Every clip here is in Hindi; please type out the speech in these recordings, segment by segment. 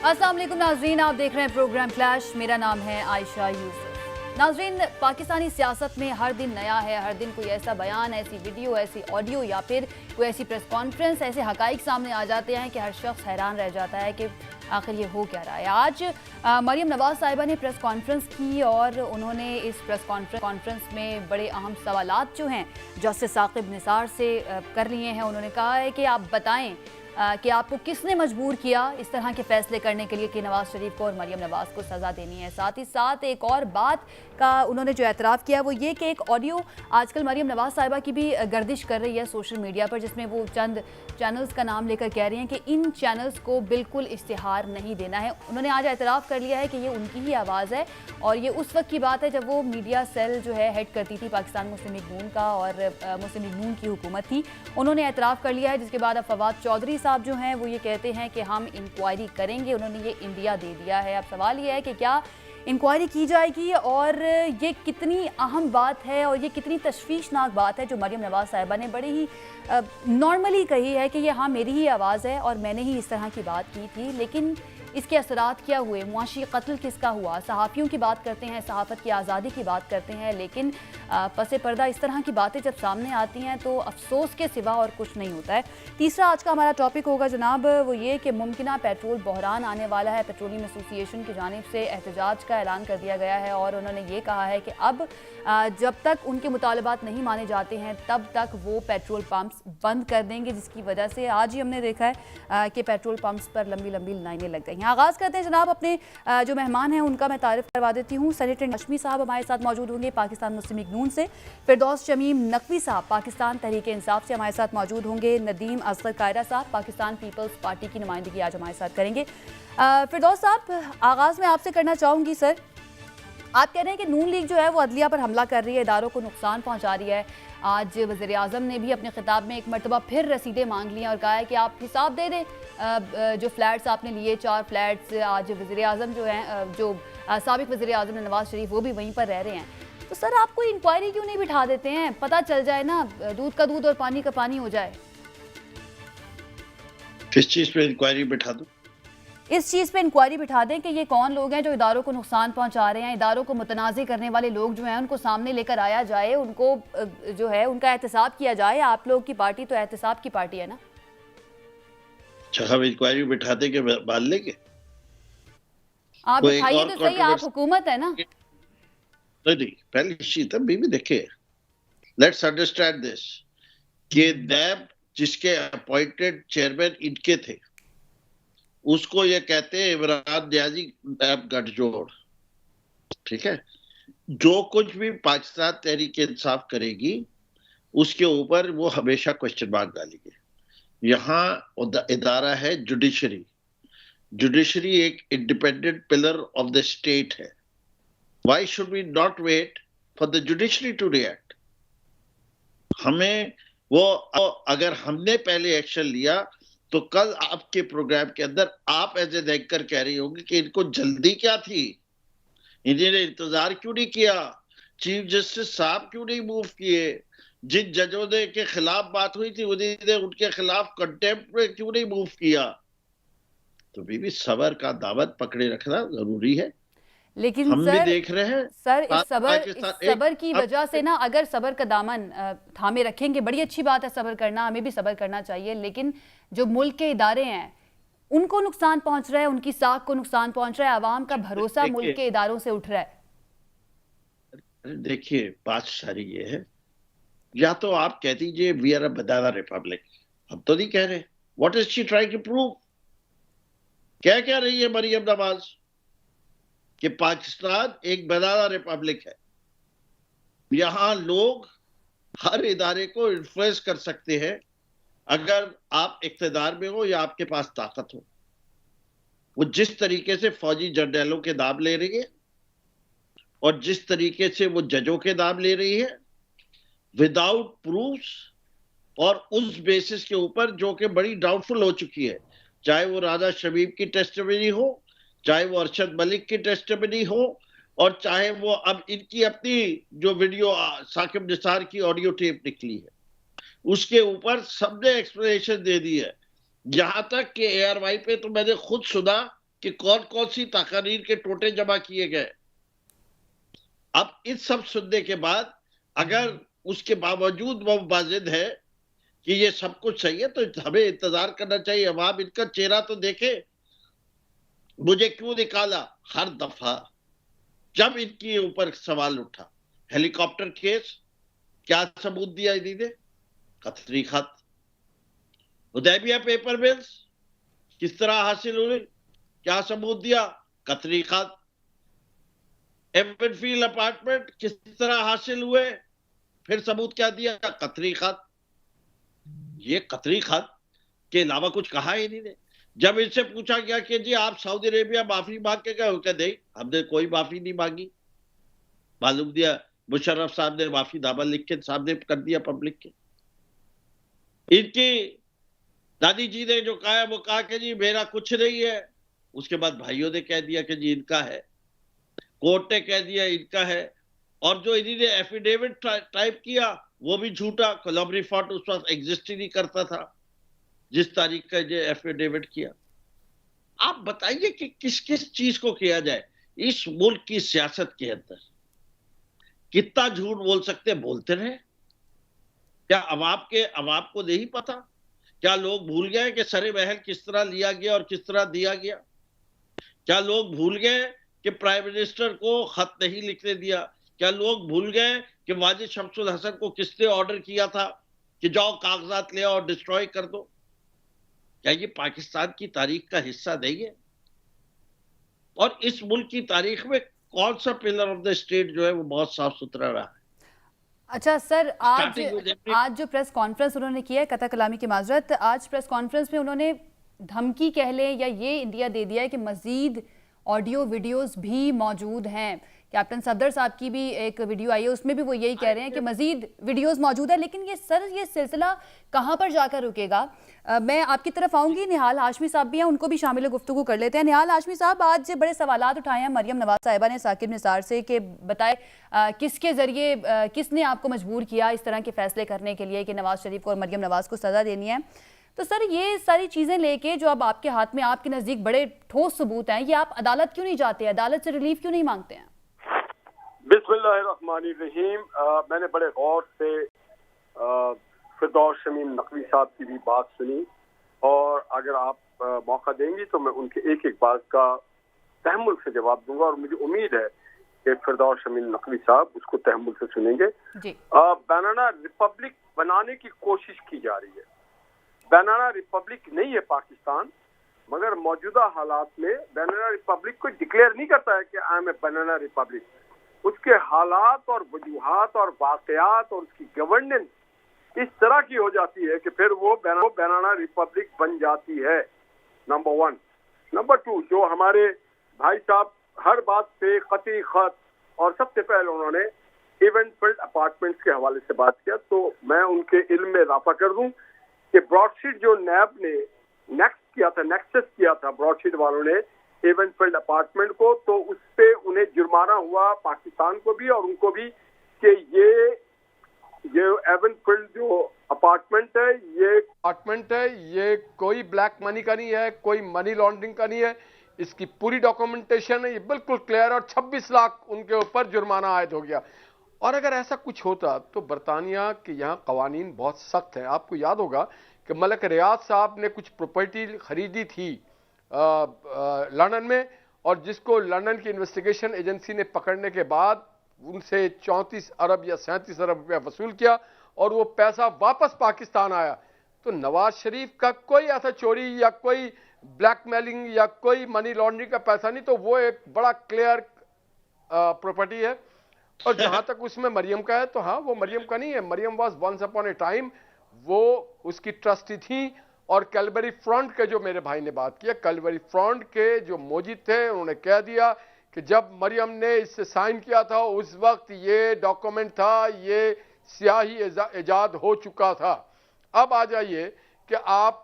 अस्सलाम वालेकुम नाजरीन, आप देख रहे हैं प्रोग्राम क्लैश। मेरा नाम है आयशा यूसुफ। नाजरीन, पाकिस्तानी सियासत में हर दिन नया है, हर दिन कोई ऐसा बयान, ऐसी वीडियो, ऐसी ऑडियो या फिर कोई ऐसी प्रेस कॉन्फ्रेंस, ऐसे हकाइक सामने आ जाते हैं कि हर शख्स हैरान रह जाता है कि आखिर ये हो क्या रहा है। आज मरियम नवाज साहिबा ने प्रेस कॉन्फ्रेंस की और उन्होंने इस प्रेस कॉन्फ्रेंस में बड़े अहम सवालात जो हैं जस्टिस साकिब निसार से कर लिए हैं। उन्होंने कहा है कि आप बताएं कि आपको किसने मजबूर किया इस तरह के फैसले करने के लिए कि नवाज शरीफ को और मरियम नवाज को सज़ा देनी है। साथ ही साथ एक और बात का उन्होंने जो एतराफ़ किया वो ये कि एक ऑडियो आजकल मरियम नवाज साहिबा की भी गर्दिश कर रही है सोशल मीडिया पर, जिसमें वो चंद चैनल्स का नाम लेकर कह रही हैं कि इन चैनल्स को बिल्कुल इश्तिहार नहीं देना है। उन्होंने आज एतराफ़ कर लिया है कि ये उनकी ही आवाज़ है और ये उस वक्त की बात है जब वो मीडिया सेल जो है हेड करती थी पाकिस्तान मुस्लिम लीग नून का और मुस्लिम लीग नून की हुकूमत थी। उन्होंने एतराफ़ कर लिया है, जिसके बाद अब फवाद चौधरी साहब जो हैं वो ये कहते हैं कि हम इंक्वायरी करेंगे। उन्होंने ये इंडिया दे दिया है। अब सवाल ये है कि क्या इंक्वायरी की जाएगी और ये कितनी अहम बात है और ये कितनी तशवीशनाक बात है जो मरियम नवाज साहिबा ने बड़ी ही नॉर्मली कही है कि ये हाँ मेरी ही आवाज़ है और मैंने ही इस तरह की बात की थी, लेकिन इसके असरात क्या हुए, मुआशी कत्ल किसका हुआ, सहाफ़ियों की बात करते हैं, सहाफ़त की आज़ादी की बात करते हैं, लेकिन पसे पर्दा इस तरह की बातें जब सामने आती हैं तो अफसोस के सिवा और कुछ नहीं होता है। तीसरा आज का हमारा टॉपिक होगा जनाब वो ये कि मुमकिना पेट्रोल बहरान आने वाला है। पेट्रोलियम एसोसिएशन की जानिब से एहतजाज का ऐलान कर दिया गया है और उन्होंने ये कहा है कि अब जब तक उनके मुतालबात नहीं माने जाते हैं तब तक वो पेट्रोल पम्प्स बंद कर देंगे, जिसकी वजह से आज ही हमने देखा है कि पेट्रोल पम्प्स पर लंबी लंबी लाइनें लग गई हैं। आगाज़ करते हैं जनाब, अपने जो मेहमान हैं उनका मैं तारीफ़ करवा देती हूँ। सेनेटर हाशमी साहब हमारे साथ मौजूद होंगे पाकिस्तान मुस्लिम लीग नून से। फिरदौस शमीम नकवी साहब पाकिस्तान तहरीक इंसाफ से हमारे साथ मौजूद होंगे। नदीम असगर कायरा साहब पाकिस्तान पीपल्स पार्टी की नुमाइंदगी आज हमारे साथ करेंगे। फिरदौस साहब, आगाज़ में आपसे करना चाहूँगी सर, आप कह रहे हैं कि नून लीग जो है वो अदलिया पर हमला कर रही है, इदारों को नुकसान पहुंचा रही है। आज वज़ीर आज़म ने भी अपने खिताब में एक मरतबा फिर रसीदें मांग ली और कहा है कि आप हिसाब दे दें जो फ्लैट्स आपने लिए, 4 फ्लैट्स। आज वज़ीर आज़म जो हैं, जो साबिक वज़ीर आज़म नवाज शरीफ, वो भी वहीं पर रह रहे हैं। तो सर आप कोई इंक्वायरी क्यों नहीं बिठा देते हैं, पता चल जाए ना, दूध का दूध और पानी का पानी हो जाए। किस चीज़ पे इंक्वायरी बिठा दूं? इस चीज़ पे इंक्वायरी बिठा दें कि ये कौन लोग हैं जो इदारों को नुकसान पहुंचा रहे हैं, इदारों को मुतनाज़ करने वाले लोग जो हैं उनको सामने लेकर आया जाए, उनको जो है उनका एहतसाब किया जाए। आप लोग की पार्टी तो एहतसाब की पार्टी है ना। अच्छा, हम इंक्वायरी बिठाते के बाल लेंगे? आप बिठाइए तो सही, आप हुकूमत है ना। नहीं, पहली चीज है बीबी, देखिए लेट्स अंडरस्टैंड दिस कि नैब जिसके अपॉइंटेड चेयरमैन इनके थे उसको ये कहते हैं इमरान न्याजी नैब गठजोड़, ठीक है। जो कुछ भी पाकिस्तान तहरीक इंसाफ करेगी उसके ऊपर वो हमेशा क्वेश्चन मार्क डालेंगे। यहाँ इदारा है जुडिशरी। जुडिशरी एक independent pillar of the state है। Why should we not wait for the judiciary to react? हमें वो, अगर हमने पहले एक्शन लिया तो कल आपके प्रोग्राम के अंदर आप एज ए एंकर कह रही होंगी कि इनको जल्दी क्या थी, इन्होंने इंतजार क्यों नहीं किया, चीफ जस्टिस साहब क्यों नहीं मूव किए, जिन जजों ने के खिलाफ बात हुई थी उन्होंने उनके खिलाफ कंटेम्प्ट में क्यों नहीं मूव किया। तो बीबी सबर का दामन पकड़े रखना जरूरी है। लेकिन हम भी देख रहे हैं सर इस सबर की वजह से ना, अगर सबर का दामन थामे रखेंगे, बड़ी अच्छी बात है सबर करना, हमें भी सबर करना चाहिए, लेकिन जो मुल्क के इदारे हैं उनको नुकसान पहुंच रहा है, उनकी साख को नुकसान पहुंच रहा है, आवाम का भरोसा मुल्क के इदारों से उठ रहा है। देखिए बात सारी ये है, या तो आप कह दीजिए we are a banana republic, हम तो नहीं कह रहे। What is she trying to prove? क्या कह रही है मरियम नवाज कि पाकिस्तान एक बनाना रिपब्लिक है, यहां लोग हर इदारे को इन्फ्लुएंस कर सकते हैं अगर आप इख्तिदार में हो या आपके पास ताकत हो। वो जिस तरीके से फौजी जर्नैलों के नाम ले रही है और जिस तरीके से वो जजों के नाम ले रही है विदाउट प्रूफ्स और उस बेसिस के ऊपर जो कि बड़ी डाउटफुल हो चुकी है, चाहे वो राजा शमीम की टेस्टिमनी हो, चाहे वो अरशद मलिक की टेस्टिमनी हो, और चाहे वो अब इनकी अपनी जो वीडियो साकिब निसार की ऑडियो टेप निकली है उसके ऊपर सबने एक्सप्लेनेशन दे दी है। यहां तक कि ARY पे तो मैंने खुद सुना कि कौन कौन सी तकरीर के टोटे जमा किए गए। अब इस सब सुनने के बाद अगर उसके बावजूद वो वाजिद है कि ये सब कुछ सही है, तो हमें इंतजार करना चाहिए। अब आप इनका चेहरा तो देखे, मुझे क्यों निकाला हर दफा जब इनके ऊपर सवाल उठा। हेलीकॉप्टर केस, क्या सबूत दिया इन्होंने? कतरी खत। हुदैबिया पेपर मिल्स किस तरह हासिल हुए, क्या सबूत दिया? कतरी खत। एवनफील्ड अपार्टमेंट किस तरह हासिल हुए, फिर सबूत क्या दिया? कतरी खत। ये कतरी खत के अलावा कुछ कहा ही नहीं ने। जब इनसे पूछा गया कि जी आप सऊदी अरेबिया माफी मांग के गए हो, क्या? नहीं, हमने कोई माफी नहीं मांगी। मालूम दिया मुशर्रफ साहब ने माफीनामा लिख के सामने कर दिया पब्लिक के। इनकी दादी जी ने जो कहा वो कहा कि जी मेरा कुछ नहीं है। उसके बाद भाइयों ने कह दिया कि जी इनका है, कोर्ट ने कह दिया इनका है। और जो इन्होंने एफिडेविट टाइप किया वो भी झूठा। कोलम्बरी फोर्ट उस वक्त एग्जिस्ट ही नहीं करता था जिस तारीख का ये एफिडेविट किया। आप बताइए कि किस किस चीज को किया जाए इस मुल्क की सियासत के अंदर? कितना झूठ बोल सकते, बोलते रहे। क्या अवाब को नहीं पता? क्या लोग भूल गए कि सरे महल किस तरह लिया गया और किस तरह दिया गया? क्या लोग भूल गए कि प्राइम मिनिस्टर को खत नहीं लिखने दिया? क्या लोग भूल गए कि वाजिद शमसुल हसन को किसने ऑर्डर किया था कि जाओ कागजात ले आओ और डिस्ट्रॉय कर दो? क्या ये पाकिस्तान की तारीख का हिस्सा नहीं है? और इस मुल्क की तारीख में कौन सा पिलर ऑफ द स्टेट जो है वो बहुत साफ सुथरा रहा है? अच्छा सर, Starting with every- आज जो प्रेस कॉन्फ्रेंस उन्होंने किया है, कथा कलामी की माजरत, आज प्रेस कॉन्फ्रेंस में उन्होंने धमकी कह लें या ये इंडिया दे दिया है कि मजीद ऑडियो वीडियोस भी मौजूद हैं। कैप्टन सफदर साहब की भी एक वीडियो आई है, उसमें भी वो यही कह रहे हैं कि मजीद वीडियोस मौजूद है। लेकिन ये सर, ये सिलसिला कहाँ पर जाकर रुकेगा? मैं आपकी तरफ आऊँगी। निहाल हाशमी साहब भी हैं, उनको भी शामिल गुफ्तगू कर लेते हैं। निहाल हाशमी साहब, आज बड़े सवालात उठाए हैं मरियम नवाज साहिबा ने साकिब निसार से कि बताए किसके ज़रिए, किसने आपको मजबूर किया इस तरह के फैसले करने के लिए कि नवाज शरीफ को और मरियम नवाज को सज़ा देनी है। तो सर, ये सारी चीज़ें लेके जो अब आपके हाथ में, आपके नज़दीक बड़े ठोस सबूत हैं, ये आप अदालत क्यों नहीं जाते? अदालत से रिलीफ क्यों नहीं मांगते हैं? बिस्मिल्लाहिर्रहमानिर्रहीम। मैंने बड़े गौर से फिरदौस शमीम नकवी साहब की भी बात सुनी, और अगर आप मौका देंगी तो मैं उनके एक एक बात का तहम्मुल से जवाब दूंगा, और मुझे उम्मीद है कि फिरदौस शमीम नकवी साहब उसको तहम्मुल से सुनेंगे। बनाना रिपब्लिक बनाने की कोशिश की जा रही है। बनाना रिपब्लिक नहीं है पाकिस्तान, मगर मौजूदा हालात में बनाना रिपब्लिक को डिक्लेयर नहीं करता है कि I M A banana Republic. उसके हालात और वजूहात और वाकयात और उसकी गवर्नेंस इस तरह की हो जाती है कि फिर वो बनाना रिपब्लिक बन जाती है। Number one. नंबर टू, जो हमारे भाई साहब हर बात पे कतई खत, और सबसे पहले उन्होंने इवेंटफील्ड अपार्टमेंट्स के हवाले से बात किया, तो मैं उनके इल्म में इजाफा कर दूं कि ब्रॉडशीट जो नैब ने नेक्सस किया था ब्रॉडशीट वालों ने इवेंटफील्ड अपार्टमेंट को, तो उस पे उन्हें जुर्माना हुआ, पाकिस्तान को भी और उनको भी, कि ये इवेंटफील्ड जो अपार्टमेंट है ये कोई ब्लैक मनी का नहीं है, कोई मनी लॉन्ड्रिंग का नहीं है। इसकी पूरी डॉक्यूमेंटेशन है, ये बिल्कुल क्लियर, और 26 लाख उनके ऊपर जुर्माना आयद हो गया। और अगर ऐसा कुछ होता तो बरतानिया के यहाँ कवानीन बहुत सख्त हैं। आपको याद होगा कि मलिक रियाद साहब ने कुछ प्रॉपर्टी खरीदी थी लंदन में, और जिसको लंदन की इन्वेस्टिगेशन एजेंसी ने पकड़ने के बाद उनसे 34 अरब या 37 अरब रुपया वसूल किया, और वो पैसा वापस पाकिस्तान आया। तो नवाज शरीफ का कोई ऐसा चोरी या कोई ब्लैकमेलिंग या कोई मनी लॉन्ड्रिंग का पैसा नहीं, तो वो एक बड़ा क्लियर प्रॉपर्टी है। और जहां तक उसमें मरियम का है, तो हाँ, वो मरियम का नहीं है। Maryam was once upon a time वो उसकी ट्रस्टी थी। और कैलबरी फ्रंट के जो मेरे भाई ने बात किया, कैलबरी फ्रंट के जो मौजूद थे, उन्होंने कह दिया कि जब मरियम ने इससे साइन किया था उस वक्त ये डॉक्यूमेंट था, ये स्याही इजाद हो चुका था। अब आ जाइए कि आप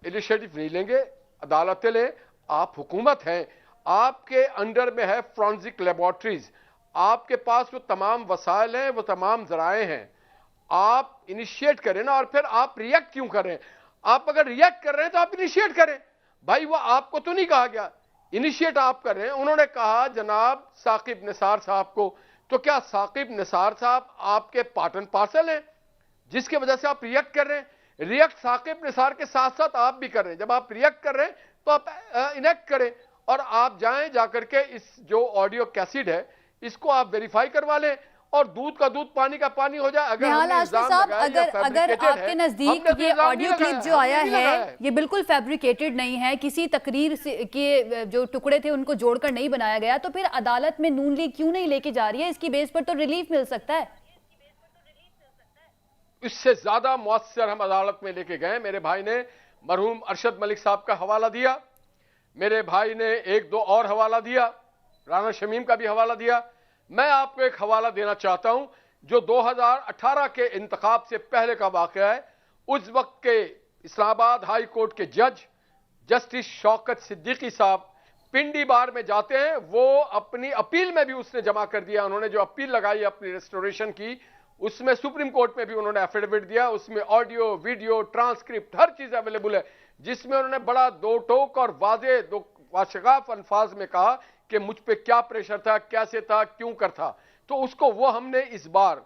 इनिशिएटिव नहीं लेंगे, अदालतें लें, आप हुकूमत हैं, आपके अंडर में है फॉरेंसिक लेबोरेटरीज, आपके पास वो तमाम वसाइल हैं, वो तमाम जराए हैं। आप इनिशिएट करें ना, और फिर आप रिएक्ट क्यों कर रहे हैं? आप अगर रिएक्ट कर रहे हैं तो आप इनिशिएट करें। भाई वो आपको तो नहीं कहा गया, इनिशिएट आप कर रहे हैं। उन्होंने कहा जनाब साकिब निसार साहब को, तो क्या साकिब निसार साहब आपके पार्ट एंड पार्सल हैं जिसकी वजह से आप रिएक्ट कर रहे हैं? रिएक्ट साकिब निसार के साथ साथ आप भी कर रहे हैं। जब आप रिएक्ट कर रहे हैं तो आप इनेक्ट करें और आप जाएं जाकर के इस जो ऑडियो कैसेट है इसको आप वेरीफाई करवा लें और दूध का दूध पानी का पानी हो जाए। अगर निहाल हाशमी साहब, अगर आपके नजदीक ये ऑडियो क्लिप जो आया है ये बिल्कुल फैब्रिकेटेड नहीं है, किसी तकरीर से के जो टुकड़े थे उनको जोड़कर नहीं बनाया गया, तो फिर अदालत में नून लीग क्यों नहीं लेके जा रही है? इसकी बेस पर तो रिलीफ मिल सकता है। इससे ज्यादा मुअस्सर हम अदालत में लेके गए। मेरे भाई ने मरहूम अरशद मलिक साहब का हवाला दिया, मेरे भाई ने एक दो और हवाला दिया, राना शमीम का भी हवाला दिया। मैं आपको एक हवाला देना चाहता हूं जो 2018 के इंतखाब से पहले का वाकया है। उस वक्त के इस्लामाबाद हाई कोर्ट के जज जस्टिस शौकत सिद्दीकी साहब पिंडी बार में जाते हैं। वो अपनी अपील में भी उसने जमा कर दिया, उन्होंने जो अपील लगाई अपनी रेस्टोरेशन की उसमें सुप्रीम कोर्ट में भी उन्होंने एफिडेविट दिया। उसमें ऑडियो वीडियो ट्रांसक्रिप्ट हर चीज अवेलेबल है, जिसमें उन्होंने बड़ा दो टोक और वाजे दो वाशगाफ अल्फाज में कहा कि मुझ पे क्या प्रेशर था, कैसे था, क्यों कर था। तो उसको वो हमने इस बार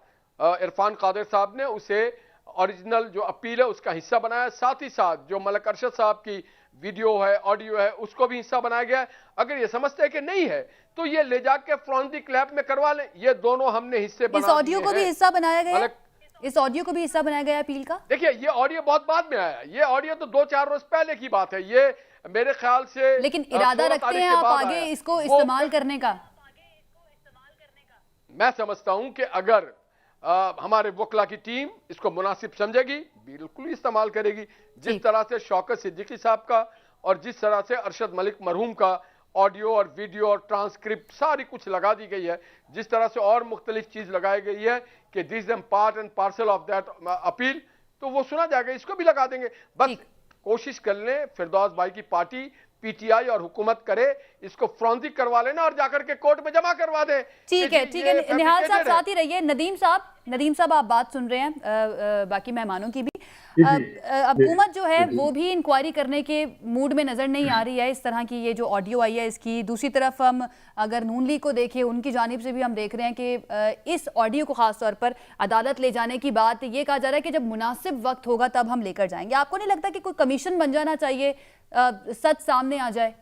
इरफान कादिर साहब ने उसे ओरिजिनल जो अपील है उसका हिस्सा बनाया। साथ ही साथ जो मलक अरशद साहब की वीडियो है, ऑडियो है, उसको भी हिस्सा बनाया गया है। अगर ये समझते हैं कि नहीं है तो ये ले जाके फोरेंसिक लैब में करवा लें। ये दोनों हमने हिस्से बना दिए हैं। इस ऑडियो को भी हिस्सा बनाया गया है? इस ऑडियो को भी हिस्सा बनाया गया अपील का? देखिए ये ऑडियो बहुत बाद में आया, ये ऑडियो तो 2-4 रोज पहले की बात है। ये मेरे ख्याल से लेकिन इरादा रखते हैं आप आगे इसको इस्तेमाल करने का? मैं समझता हूं कि अगर हमारे वकला की टीम इसको मुनासिब समझेगी बिल्कुल इस्तेमाल करेगी। जिस तरह से शौकत सिद्दीकी साहब का और जिस तरह से अरशद मलिक मरहूम का ऑडियो और वीडियो और ट्रांसक्रिप्ट सारी कुछ लगा दी गई है, जिस तरह से और मुख्तलिफ चीज लगाई गई है कि this am part and parcel of that appeal, तो वो सुना जाएगा। इसको भी लगा देंगे। बस कोशिश कर लें फिरदौस भाई की पार्टी पीटीआई और हुकूमत करे इसको फोरेंसिक करवा लेना और जाकर के कोर्ट में जमा करवा दे। ठीक है, ठीक है। निहाल साहब साथ ही रहिए। नदीम साहब आप बात सुन रहे हैं बाकी मेहमानों की भी। हुकूमत जो है वो भी इंक्वायरी करने के मूड में नजर नहीं आ रही है इस तरह की ये जो ऑडियो आई है इसकी। दूसरी तरफ हम अगर नून लीग को देखें उनकी जानिब से भी हम देख रहे हैं कि इस ऑडियो को खास तौर पर अदालत ले जाने की बात ये कहा जा रहा है कि जब मुनासिब वक्त होगा तब हम लेकर जाएंगे। आपको नहीं लगता कि कोई कमीशन बन जाना चाहिए, सच सामने आ जाए?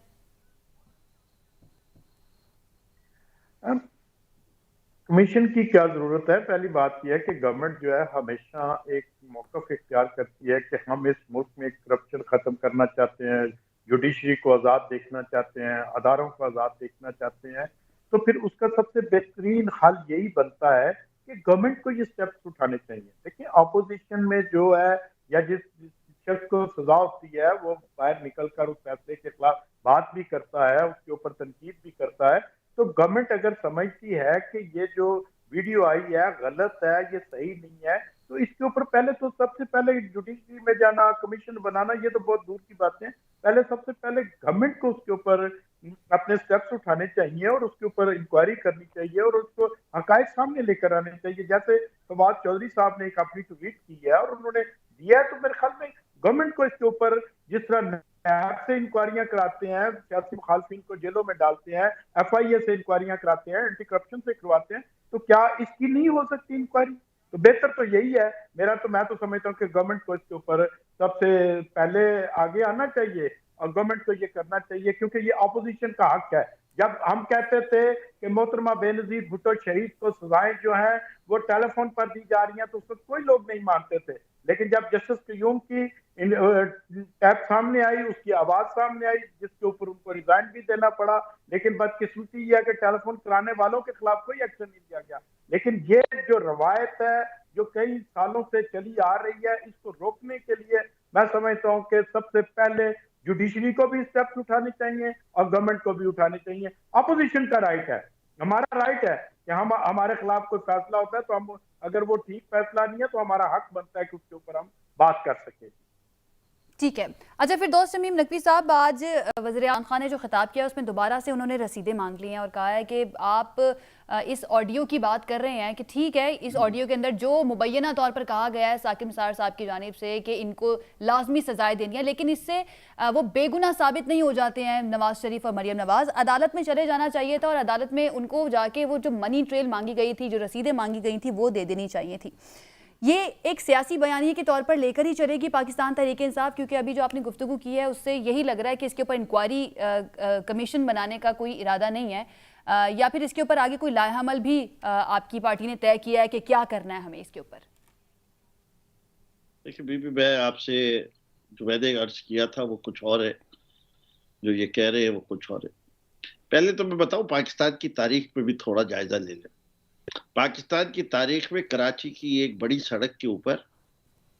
कमीशन की क्या जरूरत है? पहली बात यह है कि गवर्नमेंट जो है हमेशा एक मौक़िफ़ इख्तियार करती है कि हम इस मुल्क में करप्शन खत्म करना चाहते हैं, जुडिशरी को आज़ाद देखना चाहते हैं, अदारों को आज़ाद देखना चाहते हैं। तो फिर उसका सबसे बेहतरीन हल यही बनता है कि गवर्नमेंट को ये स्टेप्स उठाने चाहिए। देखिए अपोजिशन में जो है या जिस शख्स को सजा होती है वो बाहर निकल कर उस फैसले के खिलाफ बात भी करता है, उसके ऊपर तनकीद भी करता है। तो गवर्नमेंट अगर समझती है कि ये जो वीडियो आई है गलत है, ये सही नहीं है, तो इसके ऊपर पहले तो सबसे पहले जुडिशरी में जाना, कमीशन बनाना, ये तो बहुत दूर की बात है। पहले सबसे पहले गवर्नमेंट को उसके ऊपर अपने स्टेप्स उठाने चाहिए और उसके ऊपर इंक्वायरी करनी चाहिए और उसको हकायक सामने लेकर आने चाहिए। जैसे फवाद चौधरी साहब ने एक अपनी ट्वीट की है और उन्होंने दिया है, तो मेरे ख्याल में गवर्नमेंट को इसके ऊपर जिस तरह से इंक्वायरियां कराते हैं, सियासी मुखालफिन को जेलों में डालते हैं, FIA से इंक्वायरियां कराते हैं, एंटी करप्शन से करवाते हैं, तो क्या इसकी नहीं हो सकती इंक्वायरी? तो बेहतर तो यही है। मैं तो समझता हूँ कि गवर्नमेंट को इसके ऊपर सबसे पहले आगे आना चाहिए और गवर्नमेंट को ये करना चाहिए, क्योंकि ये अपोजिशन का हक है। जब हम कहते थे कि मोहतरमा बेनजीर भुट्टो शहीद को सजाएं जो है वो टेलीफोन पर दी जा रही हैं, तो उसको कोई लोग नहीं मानते थे। लेकिन जब जस्टिस क्यूम की टैप सामने आई, उसकी आवाज सामने आई, जिसके ऊपर उनको रिजाइन भी देना पड़ा, लेकिन बदकिस्मती यह है कि टेलीफोन कराने वालों के खिलाफ कोई एक्शन नहीं लिया गया। लेकिन ये जो रवायत है जो कई सालों से चली आ रही है, इसको रोकने के लिए मैं समझता हूँ कि सबसे पहले जुडिशरी को भी स्टेप्स उठाने चाहिए और गवर्नमेंट को भी उठाने चाहिए। अपोजिशन का राइट है, हमारा राइट है कि हम हमारे खिलाफ कोई फैसला होता है तो हम अगर वो ठीक फैसला नहीं है तो हमारा हक बनता है कि उसके ऊपर हम बात कर सके। ठीक है। अच्छा, फिर दोस्त शमीम नकवी साहब, आज वज़ीर आज़म खान ने जो खिताब किया उसमें दोबारा से उन्होंने रसीदें मांग ली हैं और कहा है कि आप इस ऑडियो की बात कर रहे हैं कि ठीक है, इस ऑडियो के अंदर जो मुबैना तौर पर कहा गया है साकिब निसार साहब की जानिब से कि इनको लाजमी सजाएं देनी है, लेकिन इससे वो बेगुनाह साबित नहीं हो जाते हैं नवाज शरीफ और मरियम नवाज। अदालत में चले जाना चाहिए था और अदालत में उनको जाके वो जो मनी ट्रेल मांगी गई थी, जो रसीदें मांगी गई थी, वो दे देनी चाहिए थी। ये एक सियासी बयानी के तौर पर लेकर ही चलेगी पाकिस्तान तहरीक इंसाफ, क्योंकि अभी जो आपने गुफ्तगू की है उससे यही लग रहा है कि इसके ऊपर इंक्वायरी कमीशन बनाने का कोई इरादा नहीं है, या फिर इसके ऊपर आगे कोई लाएहमल भी आपकी पार्टी ने तय किया है कि क्या करना है हमें इसके ऊपर। देखिए बीबी, मैं आपसे जो मैंने अर्ज किया था वो कुछ और है, जो ये कह रहे हैं वो कुछ और है। पहले तो मैं बताऊं, पाकिस्तान की तारीख में भी थोड़ा जायजा ले लें। पाकिस्तान की तारीख में कराची की एक बड़ी सड़क के ऊपर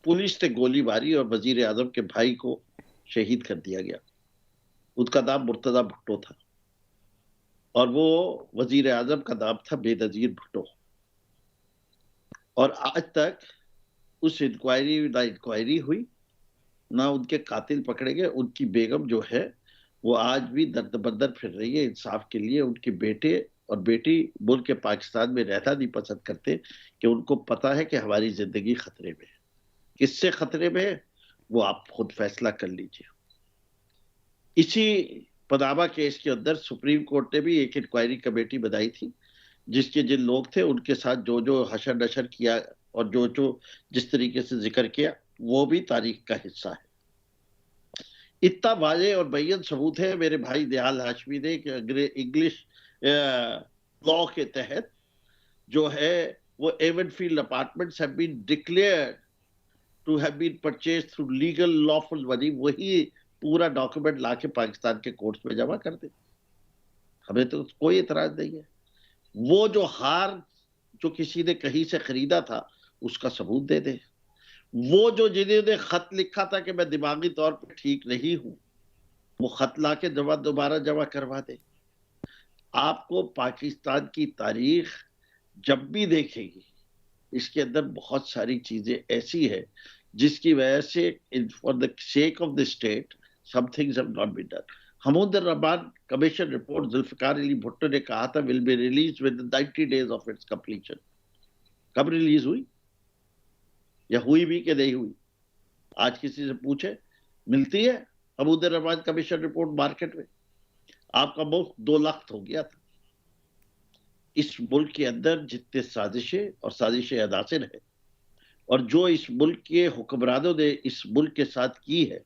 पुलिस ने गोली मारी और वजीर आजम के भाई को शहीद कर दिया गया। उसका नाम मुर्तजा भुट्टो था और वो वजीर आजम का नाम था बेनजीर भुट्टो। और आज तक उस इंक्वायरी हुई, ना उनके कातिल पकड़े गए। उनकी बेगम जो है वो आज भी दर्द बदर फिर रही है इंसाफ के लिए। उनके बेटे और बेटी मुल्क के पाकिस्तान में रहना नहीं पसंद करते कि उनको पता है कि हमारी जिंदगी खतरे में है। किससे खतरे में है वो आप खुद फैसला कर लीजिए। इसी पनामा केस के अंदर सुप्रीम कोर्ट ने भी एक इंक्वायरी कमेटी बनाई थी, जिसके जिन लोग थे उनके साथ जो जो हशर नशर किया और जो जो जिस तरीके से जिक्र किया वो भी तारीख का हिस्सा है। इतना वाज़ेह और बैयन सबूत है मेरे भाई दयाल हाशमी ने कि इंग्लिश लॉ के तहत जो है वो Avenfield apartments have been declared to have been purchased through legal lawful money. वही पूरा डॉक्यूमेंट लाके पाकिस्तान के कोर्ट्स में जमा कर दे, हमें तो कोई इतराज नहीं है। वो जो हार जो किसी ने कहीं से खरीदा था उसका सबूत दे दे। वो जो जिन्होंने खत लिखा था कि मैं दिमागी तौर पर ठीक नहीं हूं, वो खत लाके दोबारा जमा करवा दे। आपको पाकिस्तान की तारीख जब भी देखेगी, इसके अंदर बहुत सारी चीजें ऐसी है जिसकी वजह से for the sake of the state some things have not been done. Hamood Rahman commission report Zulfikar Ali Bhutto ने कहा था will be release with 90 days of its completion. कब रिलीज हुई या हुई भी कि नहीं हुई? आज किसी से पूछे, मिलती है Hamood Rahman commission report market में? आपका मुल्क 2 लाख हो गया था। इस मुल्क के अंदर जितने साजिशें और साजिशें अदासिर है और जो इस मुल्क के हुक्मरानों ने इस मुल्क के साथ की है,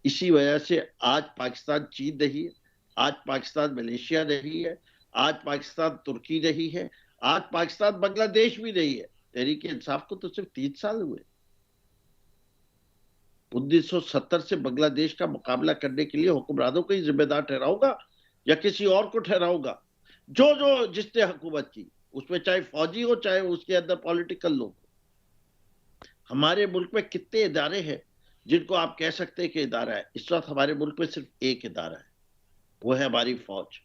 इसी वजह से आज पाकिस्तान चीन नहीं है, आज पाकिस्तान मलेशिया नहीं है, आज पाकिस्तान तुर्की नहीं है, आज पाकिस्तान बांग्लादेश भी नहीं है। तहरीक इंसाफ को तो सिर्फ 3 साल हुए। 1970 से बांग्लादेश का मुकाबला करने के लिए हुक्मरानों को ही जिम्मेदार ठहराऊंगा या किसी और को ठहराऊंगा? जो जो जिसने हुकूमत की, उसमें चाहे फौजी हो चाहे उसके अंदर पॉलिटिकल लोग। हमारे मुल्क में कितने इदारे हैं जिनको आप कह सकते हैं कि इदारा है? इस वक्त हमारे मुल्क में सिर्फ एक इदारा है, वो है हमारी फौज।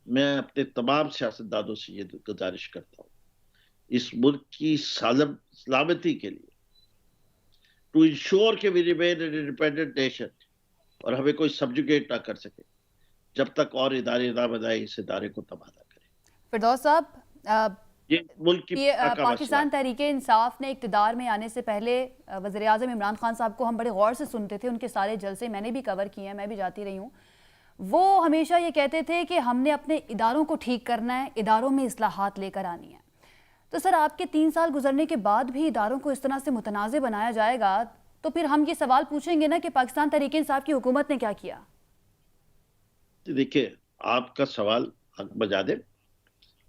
मैं अपने तमाम सियासतदानों से ये गुजारिश करता हूँ, इस मुल्क की सलामती के लिए टू इंश्योर के we remain an independent nation और हमें कोई सब्जुगेट ना कर सके, जब तक और इदारे ना बनाए इस इदारे को तबाह ना करें। फिरदौस साहब, ये मुल्क की पाकिस्तान तहरीक इंसाफ ने इक़्तिदार में आने से पहले वज़ीर आज़म इमरान खान साहब को हम बड़े गौर से सुनते थे, उनके सारे जलसे मैंने भी कवर किए हैं, मैं भी जाती रही हूँ। वो हमेशा ये कहते थे कि हमने अपने इदारों को ठीक करना है, इदारों में इस्लाहात लेकर आनी है। तो सर, आपके 3 साल गुजरने के बाद भी इदारों को इस तरह से मुतनाज़ बनाया जाएगा तो फिर हम ये सवाल पूछेंगे ना कि पाकिस्तान तहरीक इंसाफ की हुकूमत ने क्या किया? देखिए, आपका सवाल हक बजा दे।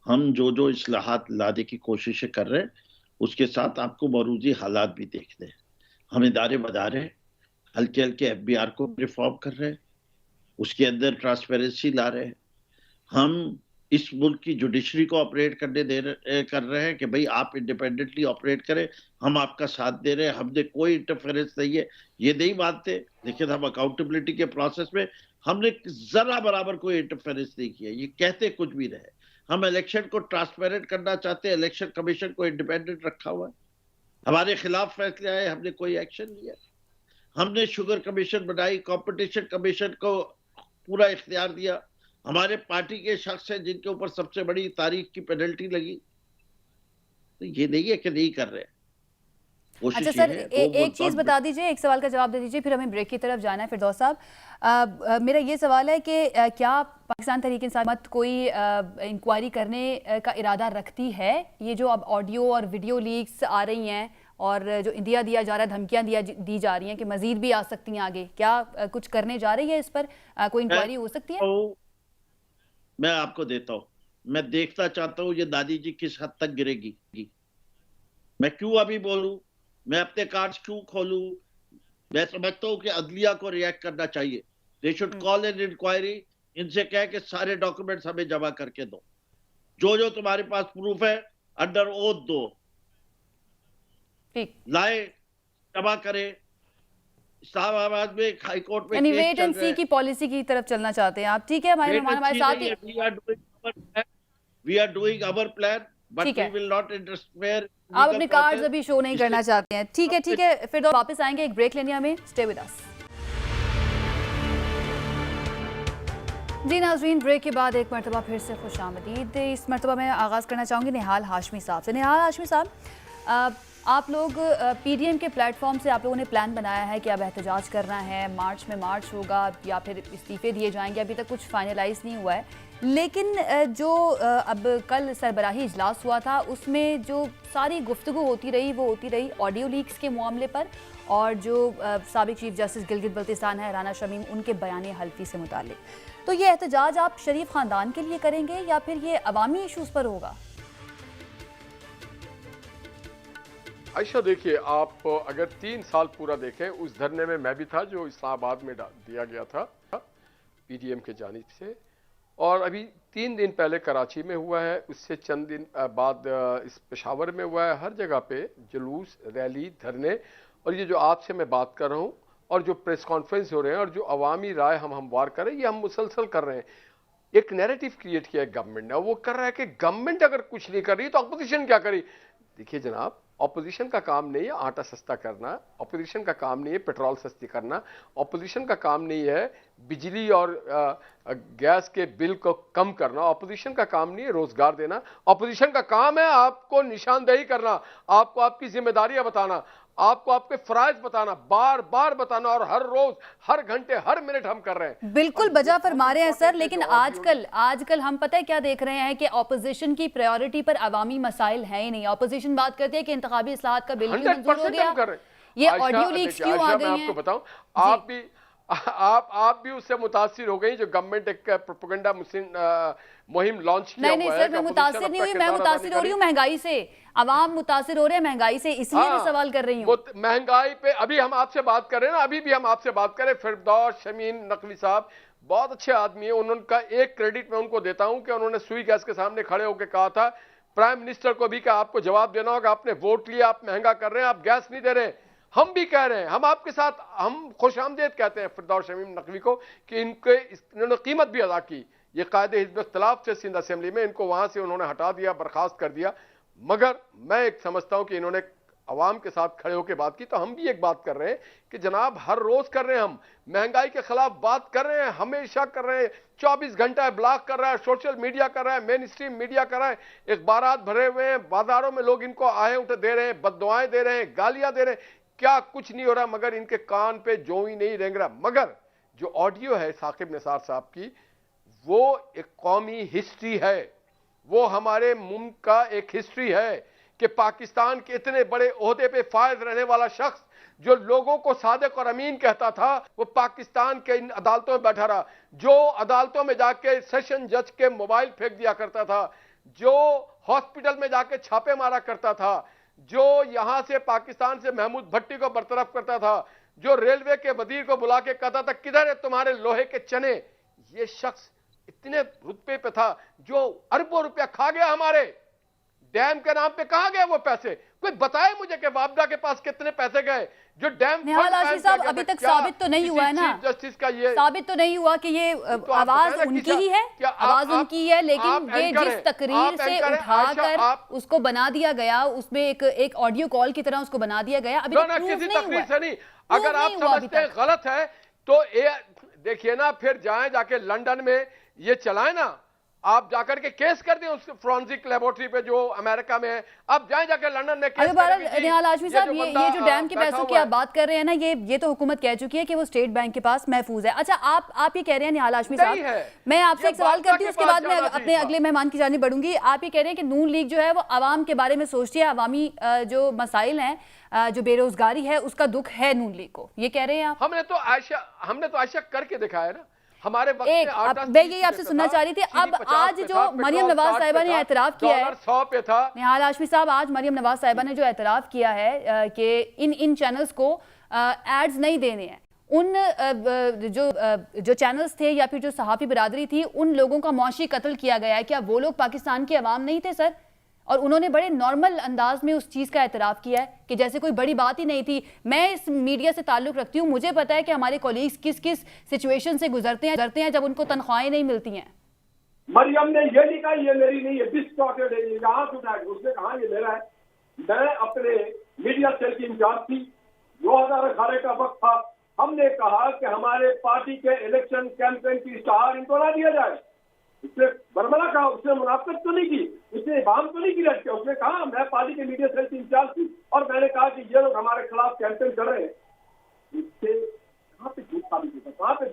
हम जो जो इस्लाहात लाने की कोशिशें कर रहे हैं उसके साथ आपको मौजूदा हालात भी देखने हैं। हम इदारे बना रहे हैं, हल्के हल्के FBI को रिफॉर्म कर रहे हैं, उसके अंदर ट्रांसपेरेंसी ला रहे हैं। हम इस मुल्क की जुडिशरी को ऑपरेट कर रहे हैं कि भाई आप इंडिपेंडेंटली ऑपरेट करें, हम आपका साथ दे रहे हैं, हमने कोई इंटरफेरेंस नहीं है। ये नहीं मानते, लेकिन हम अकाउंटेबिलिटी के प्रोसेस में हमने जरा बराबर कोई इंटरफेरेंस नहीं किया। ये कहते कुछ भी रहे। हम इलेक्शन को ट्रांसपेरेंट करना चाहते हैं, इलेक्शन कमीशन को इंडिपेंडेंट रखा हुआ है। हमारे खिलाफ फैसले आए, हमने कोई एक्शन लिया। हमने शुगर कमीशन बनाई, कंपटीशन कमीशन को पूरा इख्तियार दिया। हमारे पार्टी के शख्स हैं जिनके ऊपर सबसे बड़ी तारीख की पेनल्टी लगी। तो ये नहीं है कि नहीं कर रहे। अच्छा सर, एक चीज बता दीजिए, एक सवाल का जवाब दे दीजिए, फिर हमें ब्रेक की तरफ जाना है। फिरदौस साहब, मेरा ये सवाल है कि क्या पाकिस्तान तहरीक-ए-इंसाफ मत कोई इंक्वायरी करने का इरादा रखती है? ये जो अब ऑडियो और वीडियो लीक्स आ रही हैं और जो इंदिया दिया जा रहा है, धमकियां दी जा रही हैं कि मजीद भी आ सकती हैं आगे, क्या कुछ करने जा रही है इस पर? कोई इंक्वायरी हो सकती है? मैं आपको देता हूँ, मैं देखना चाहता हूँ ये दादी जी किस हद तक गिरेगी। मैं क्यों अभी बोलूं, मैं अपने कार्ड्स क्यों खोलूं? मैं समझता हूं कि अदलिया को रिएक्ट करना चाहिए। They should call an inquiry, इनसे कह के सारे डॉक्यूमेंट्स हमें जमा करके दो, जो जो तुम्हारे पास प्रूफ है अंडर ओथ दो, ठीक लाए, जमा करे। इस्लामाबाद में हाई कोर्ट में यानी वेट एंड सी की पॉलिसी की तरफ चलना चाहते हैं आप? ठीक है, हमारे साथ ही we are doing our plan, but ठीक वी है। Will not interfere. आप अपने कार्ड्स अभी शो नहीं करना चाहते हैं, ठीक है ठीक है। फिर तो वापस आएंगे, एक ब्रेक लेने हमें, स्टे विद अस। जी नाज़रीन, ब्रेक के बाद एक मरतबा फिर से खुश आमदीद। इस मरतबा मैं आगाज़ करना चाहूँगी निहाल हाशमी साहब से। निहाल हाशमी साहब, आप लोग पीडीएम के प्लेटफॉर्म से आप लोगों ने प्लान बनाया है कि अब एहतजाज करना है, मार्च में मार्च होगा या फिर इस्तीफ़े दिए जाएंगे, अभी तक कुछ फाइनलाइज नहीं हुआ है। लेकिन जो अब कल सरबराही इजलास हुआ था उसमें जो सारी गुफ्तगू होती रही ऑडियो लीक्स के मामले पर, और जो साबिक चीफ जस्टिस गिलगित बल्तिस्तान है राना शमीम, उनके बयान हल्फी से मुतालिक। तो ये एहतजाज आप शरीफ ख़ानदान के लिए करेंगे या फिर ये अवामी इशूज़ पर होगा? आयशा देखिए, आप अगर 3 साल पूरा देखें, उस धरने में मैं भी था जो इस्लामाबाद में दिया गया था पीडीएम के जानिब से, और अभी 3 दिन पहले कराची में हुआ है, उससे चंद दिन बाद इस पेशावर में हुआ है। हर जगह पे जुलूस, रैली, धरने, और ये जो आपसे मैं बात कर रहा हूँ और जो प्रेस कॉन्फ्रेंस हो रहे हैं और जो अवामी राय हम हमवार कर रहे हैं, ये हम मुसलसल कर रहे हैं। एक नैरेटिव क्रिएट किया है गवर्नमेंट ने, और वो कर रहा है कि गवर्नमेंट अगर कुछ नहीं कर रही तो अपोजिशन क्या करी। देखिए जनाब, ऑपोजिशन का काम नहीं है आटा सस्ता करना, ऑपोजिशन का काम नहीं है पेट्रोल सस्ती करना, ऑपोजिशन का काम नहीं है बिजली और गैस के बिल को कम करना, ऑपोजिशन का काम नहीं है रोजगार देना, ऑपोजिशन का काम है आपको निशानदेही करना, आपको आपकी जिम्मेदारियां बताना, आपको आपके फराइज बताना, बार बार बताना, और हर रोज, हर घंटे, हर मिनट हम कर रहे हैं। बिल्कुल बजा फरमा रहे हैं सर, लेकिन आजकल हम पता है क्या देख रहे हैं कि ऑपोजिशन की प्रायोरिटी पर अवामी मसाइल है ही नहीं। ऑपोजिशन बात करती है कि इंतखाबी इस्लाहत का बिल क्यों मंजूर हो गया, ये ऑडियो लीक्स क्यों आ गई हैं। मैं आपको बताऊं, आप भी उससे मुतासिर हो गई जो गवर्नमेंट एक प्रोपेगेंडा मुहिम लॉन्च किया हुआ है। नहीं सर, मैं मुतासिर नहीं हुई, मैं मुतासिर हो रही हूँ महंगाई से। अवाम मुतासिर हो रहे हैं महंगाई से, इसलिए मैं सवाल कर रही हूँ। महंगाई पे अभी हम आपसे बात कर रहे हैं ना, अभी भी हम आपसे बात करें। फिरदौस शमीम नकवी साहब बहुत अच्छे आदमी है, उनका एक क्रेडिट मैं उनको देता हूं कि उन्होंने सुई गैस के सामने खड़े होकर कहा था प्राइम मिनिस्टर को भी कि आपको जवाब देना होगा, आपने वोट लिया, आप महंगा कर रहे हैं, आप गैस नहीं दे रहे। हम भी कह रहे हैं, हम आपके साथ, हम खुशामदेद कहते हैं फिरदौस शमीम नकवी को कि इन्होंने कीमत भी अदा की। ये कायदे हिज़्ब इख्तिलाफ थे सिंध असेंबली में, इनको वहां से उन्होंने हटा दिया, बर्खास्त कर दिया। मगर मैं एक समझता हूं कि इन्होंने अवाम के साथ खड़े होकर बात की। तो हम भी एक बात कर रहे हैं कि जनाब हर रोज कर रहे हैं, हम महंगाई के खिलाफ बात कर रहे हैं, हमेशा कर रहे हैं, 24 घंटा ब्लॉग कर रहा है, सोशल मीडिया कर रहा है, मेन स्ट्रीम मीडिया कर रहा है, अखबारात भरे हुए हैं, बाजारों में लोग इनको आहे उठे दे रहे हैं, बददुआएं दे रहे हैं, गालियां दे रहे हैं, क्या कुछ नहीं हो रहा, मगर इनके कान पे जो ही नहीं रेंग रहा। मगर जो ऑडियो है साकिब निसार साहब की, वो एक कौमी हिस्ट्री है, वो हमारे मुल्क का एक हिस्ट्री है कि पाकिस्तान के इतने बड़े ओहदे पे फायद रहने वाला शख्स जो लोगों को सादिक और अमीन कहता था, वो पाकिस्तान के इन अदालतों में बैठा रहा, जो अदालतों में जाके सेशन जज के मोबाइल फेंक दिया करता था, जो हॉस्पिटल में जाके छापे मारा करता था, जो यहां से पाकिस्तान से महमूद भट्टी को बरतरफ करता था, जो रेलवे के वजीर को बुला के कहता था किधर है तुम्हारे लोहे के चने। ये शख्स इतने रुतबे पे था जो अरबों रुपया खा गया हमारे, डैम के नाम पे कहां गए वो पैसे? कोई बताए मुझे कि वापडा के पास कितने पैसे गए जो डैम निहाल हाशमी साहब, अभी तक साबित तो नहीं हुआ है ना, जस्टिस का ये साबित तो नहीं हुआ कि ये आवाज उनकी ही है, आवाज उनकी है, लेकिन ये जिस तकरीर से उठाकर उसको बना दिया गया, उसमें एक ऑडियो कॉल की तरह उसको बना दिया गया, अभी तक प्रूफ किसी नहीं तकरीर हुआ से नहीं। अगर आप समझते हैं गलत है तो देखिए ना, फिर जाएं जाके लंदन में ये चलाएं ना, आप जाकर के केस कर दें उस फॉरेंसिक लेबोरेटरी पे जो अमेरिका में है, अब जाएं जाके लंदन में केस करें। निहाल हाशमी साहब, ये जो डैम के पैसों की आप बात कर रहे हैं ना, ये तो हुकूमत कह चुकी है कि वो स्टेट बैंक के पास महफूज है। अच्छा, आप ये कह रहे हैं निहाल हाशमी साहब, मैं आपसे एक सवाल करती हूँ, उसके बाद मैं अपने अगले मेहमान की जानिब बढ़ूंगी। आप ये कह रहे हैं कि नून लीग जो है वो आवाम के बारे में सोचती है, अवामी जो मसाइल हैं, जो बेरोजगारी है, उसका दुख है नून लीग को, ये कह रहे हैं आप? हमने तो आयशा करके दिखाया ना हमारे वक्त में। मैं यही आपसे सुनना चाह रही थी। अब आज जो मरियम नवाज साहिबा ने एतराफ किया है, 100 पे था। निहाल हाशमी साहब, आज मरियम नवाज साहिबा ने जो एतराफ किया है कि इन चैनल्स को एड्स नहीं देने हैं, उन जो चैनल्स थे या फिर जो सहाफी बिरादरी थी, उन लोगों का मौशी कत्ल किया गया है। क्या वो लोग पाकिस्तान के अवाम नहीं थे सर? और उन्होंने बड़े नॉर्मल अंदाज में उस चीज़ का एतराफ़ किया है कि जैसे कोई बड़ी बात ही नहीं थी। मैं इस मीडिया से ताल्लुक़ रखती हूँ, मुझे पता है कि हमारे कॉलीग्स किस किस सिचुएशन से गुजरते हैं जब उनको तनख्वाहें नहीं मिलती हैं। मरियम ने ये नहीं कहा ये मेरी नहीं है, डिस्टॉर्टेड है, ये यहाँ से उठाया, उसने कहा ये मेरा है। मैं अपने मीडिया सेल की इंचार्ज थी, 2018 का वक्त था, हमने कहा कि हमारे पार्टी के इलेक्शन कैंपेन की इश्तहार इनको ना दिया जाए। उसने बरमला कहा, उसने मुनाफिकत तो नहीं की, उसने इबाम तो नहीं की रख के, उसने कहा मैं पार्टी के मीडिया सेल की इंचार्ज थी और मैंने कहा कि ये लोग हमारे खिलाफ कैंपेन कर रहे हैं। इससे कहाँ पे झूठ साबित होता, कहाँ पे